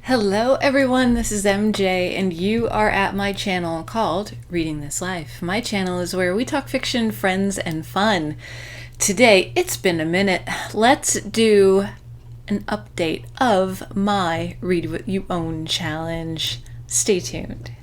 Hello everyone, this is MJ and you are at my channel called Reading This Life. My channel is where we talk fiction, friends, and fun. Today, it's been a minute. Let's do an update of my Read What You Own challenge. Stay tuned.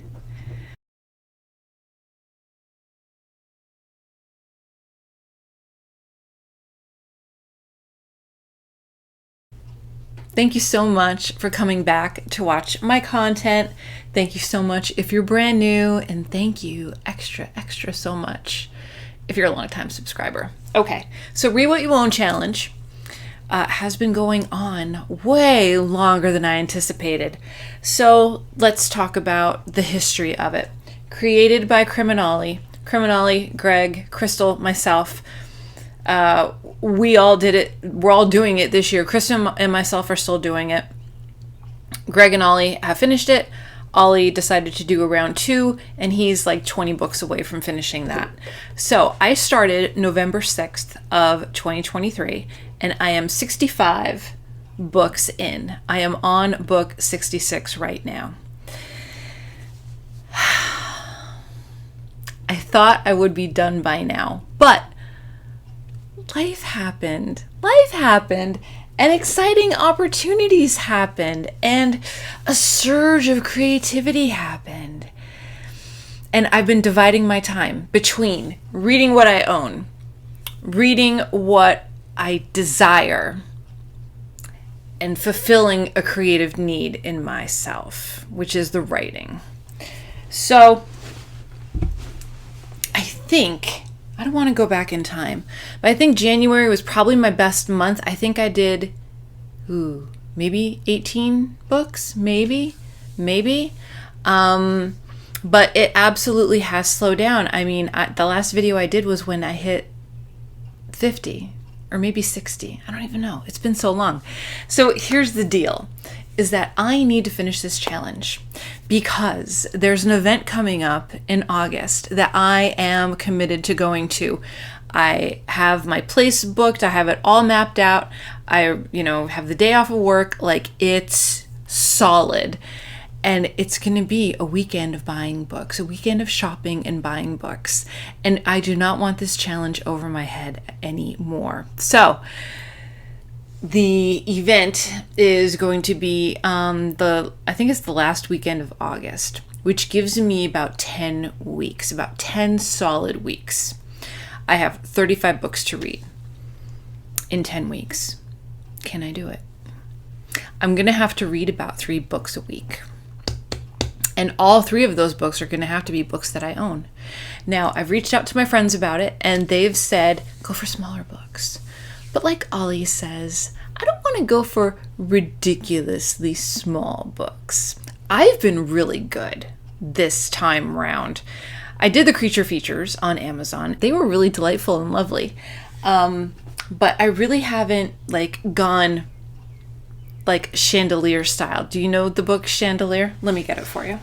Thank you so much for coming back to watch my content. Thank you so much if you're brand new, and thank you extra so much if you're a long-time subscriber. Okay, so Read What You Own challenge has been going on way longer than I anticipated. So let's talk about the history of it. Created by Criminale, Greg, Crystal, myself. We all did it. We're all doing it this year. Kristen and myself are still doing it. Greg and Ollie have finished it. Ollie decided to do a round 2, and he's like 20 books away from finishing that. So I started November 6th of 2023, and I am 65 books in. I am on book 66 right now. I thought I would be done by now, but life happened, and exciting opportunities happened, and a surge of creativity happened. And I've been dividing my time between reading what I own, reading what I desire, and fulfilling a creative need in myself, which is the writing. So I don't want to go back in time, but I think January was probably my best month. I think I did, maybe 18 books, maybe. But it absolutely has slowed down. I mean, the last video I did was when I hit 50 or maybe 60. I don't even know. It's been so long. So here's the deal, is that I need to finish this challenge because there's an event coming up in August that I am committed to going to. I have my place booked. I have it all mapped out. I, have the day off of work. Like, it's solid. And it's going to be a weekend of buying books, a weekend of shopping and buying books. And I do not want this challenge over my head anymore. So the event is going to be I think it's the last weekend of August, which gives me about 10 weeks, about 10 solid weeks. I have 35 books to read in 10 weeks. Can I do it? I'm going to have to read about 3 books a week. And all 3 of those books are going to have to be books that I own. Now, I've reached out to my friends about it, and they've said, go for smaller books. But like Ollie says, I don't want to go for ridiculously small books. I've been really good this time round. I did the creature features on Amazon. They were really delightful and lovely. But I really haven't gone Chandelier style. Do you know the book Chandelier? Let me get it for you.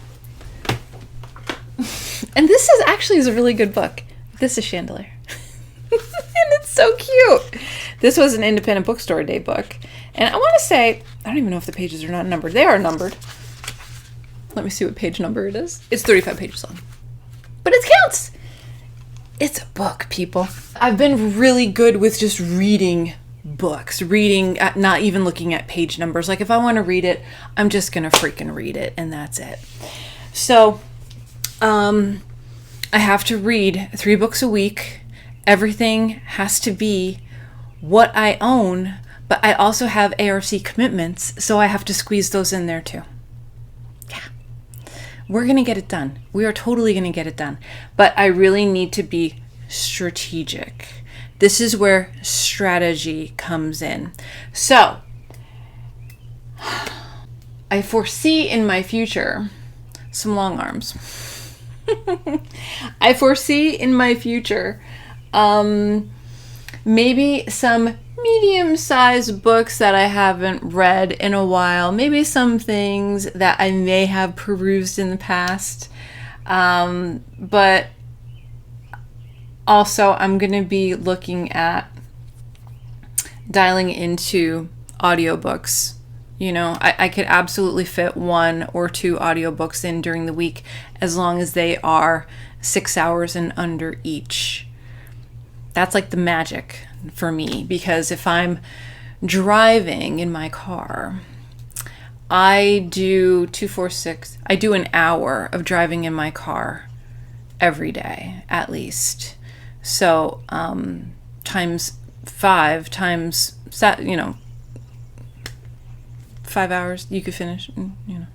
And this is a really good book. This is Chandelier. And it's so cute. This was an independent bookstore day book. And I want to say, I don't even know if the pages are not numbered. They are numbered. Let me see what page number it is. It's 35 pages long. But it counts. It's a book, people. I've been really good with just reading books. Not even looking at page numbers. Like, if I want to read it, I'm just going to freaking read it. And that's it. So, I have to read 3 books a week. Everything has to be what I own, but I also have ARC commitments, so I have to squeeze those in there too. Yeah. We're going to get it done. We are totally going to get it done. But I really need to be strategic. This is where strategy comes in. So, I foresee in my future some long arms. I foresee in my future maybe some medium-sized books that I haven't read in a while. Maybe some things that I may have perused in the past. But also I'm going to be looking at dialing into audiobooks You know, I could absolutely fit 1 or 2 audiobooks in during the week as long as they are 6 hours and under each. That's like the magic for me, because if I'm driving in my car, I do 2, 4, 6. I do an hour of driving in my car every day, at least. So times 5 times, 5 hours you could finish. You know,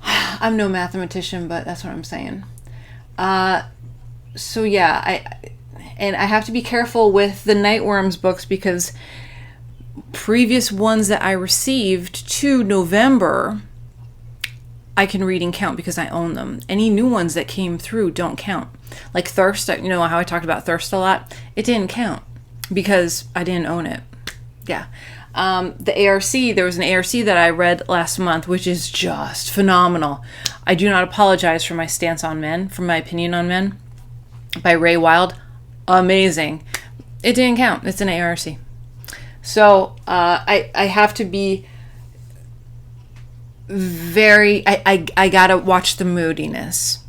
I'm no mathematician, but that's what I'm saying. So yeah, I have to be careful with the Nightworms books, because previous ones that I received to November, I can read and count because I own them. Any new ones that came through don't count. Like Thirst, you know how I talked about Thirst a lot? It didn't count because I didn't own it. Yeah. The ARC, there was an ARC that I read last month, which is just phenomenal. I do not apologize for my stance on men, for my opinion on men, by Ray Wilde. Amazing. It didn't count. It's an ARC. So I have to be very, I gotta watch the moodiness.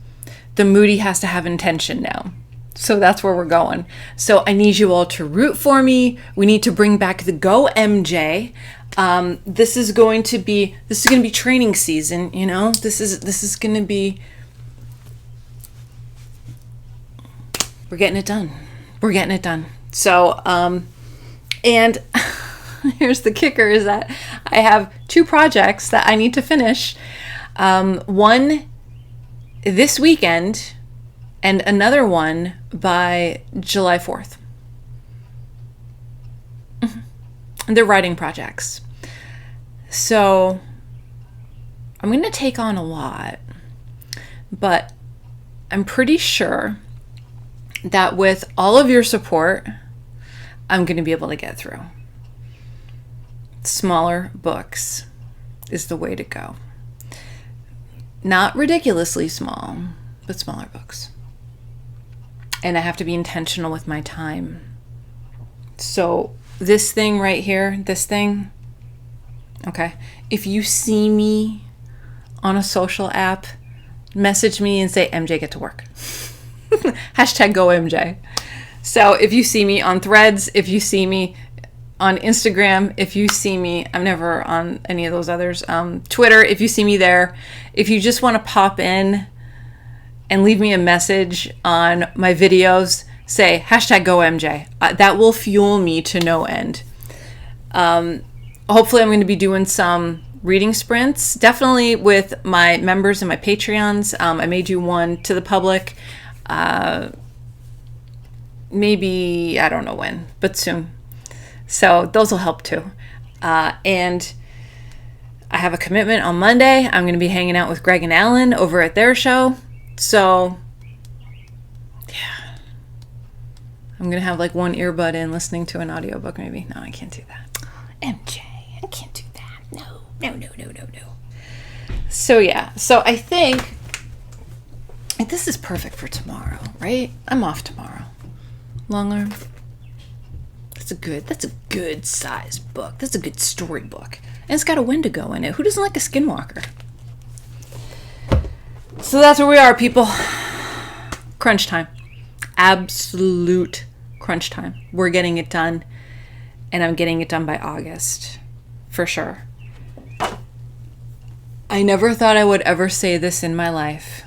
The moody has to have intention now. So that's where we're going. So I need you all to root for me. We need to bring back the Go MJ. This is going to be training season, you know? This is going to be, we're getting it done. We're getting it done. So, and here's the kicker, is that I have 2 projects that I need to finish. One this weekend, and another one by July 4th. They're writing projects. So I'm going to take on a lot, but I'm pretty sure that with all of your support, I'm going to be able to get through. Smaller books is the way to go. Not ridiculously small, but smaller books. And I have to be intentional with my time. So this thing right here, okay, if you see me on a social app, message me and say, MJ, get to work. Hashtag go MJ. So if you see me on Threads, if you see me on Instagram, if you see me, I'm never on any of those others, Twitter, if you see me there, if you just want to pop in and leave me a message on my videos, say hashtag go MJ. That will fuel me to no end. Hopefully I'm going to be doing some reading sprints, definitely with my members and my Patreons. I may do one to the public, maybe, I don't know when, but soon. So those will help too. And I have a commitment on Monday. I'm going to be hanging out with Greg and Alan over at their show. So, yeah. I'm going to have like one earbud in listening to an audiobook maybe. No, I can't do that. MJ, I can't do that. No. So, yeah. So I think this is perfect for tomorrow, right? I'm off tomorrow. Long arm. That's a good size book. That's a good story book. And it's got a Wendigo in it. Who doesn't like a skinwalker? So that's where we are, people. Crunch time. Absolute crunch time. We're getting it done. And I'm getting it done by August. For sure. I never thought I would ever say this in my life.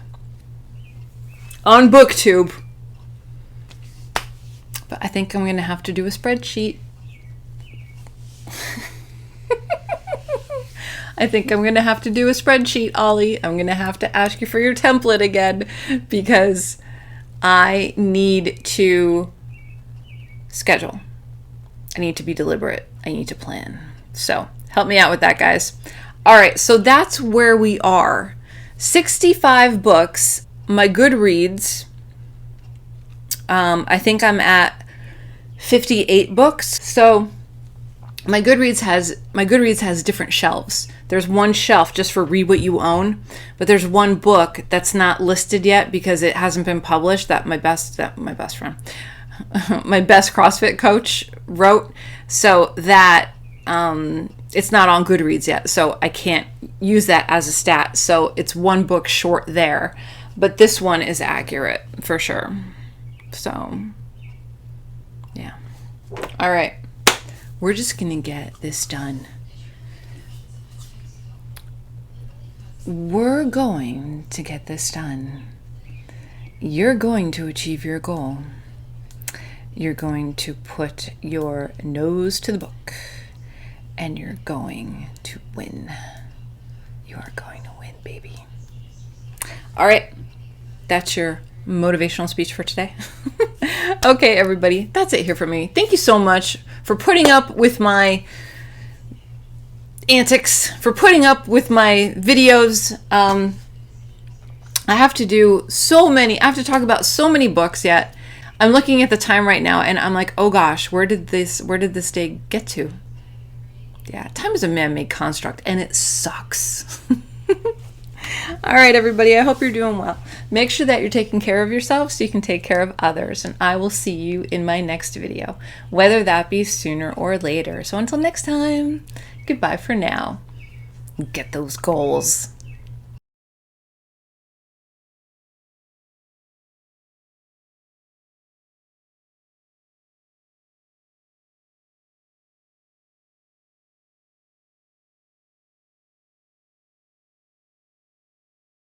On BookTube. But I think I'm going to have to do a spreadsheet. I think I'm going to have to do a spreadsheet, Ollie. I'm going to have to ask you for your template again, because I need to schedule. I need to be deliberate. I need to plan. So help me out with that, guys. All right, so that's where we are. 65 books. My Goodreads, I think I'm at 58 books. So my Goodreads has different shelves. There's one shelf just for read what you own, but there's one book that's not listed yet because it hasn't been published that my best friend, my best CrossFit coach wrote. So that it's not on Goodreads yet, so I can't use that as a stat. So it's 1 book short there, but this one is accurate for sure. So yeah. All right, we're just gonna get this done. We're going to get this done. You're going to achieve your goal. You're going to put your nose to the book, and you're going to win. You are going to win, baby. All right, that's your motivational speech for today. Okay, everybody, that's it here for me. Thank you so much for putting up with my antics, for putting up with my videos. I have to do so many, I have to talk about so many books yet. I'm looking at the time right now and I'm like, oh gosh, where did this day get to? Yeah, time is a man-made construct and it sucks. All right, everybody, I hope you're doing well. Make sure that you're taking care of yourself so you can take care of others. And I will see you in my next video, whether that be sooner or later. So until next time, goodbye for now. Get those goals.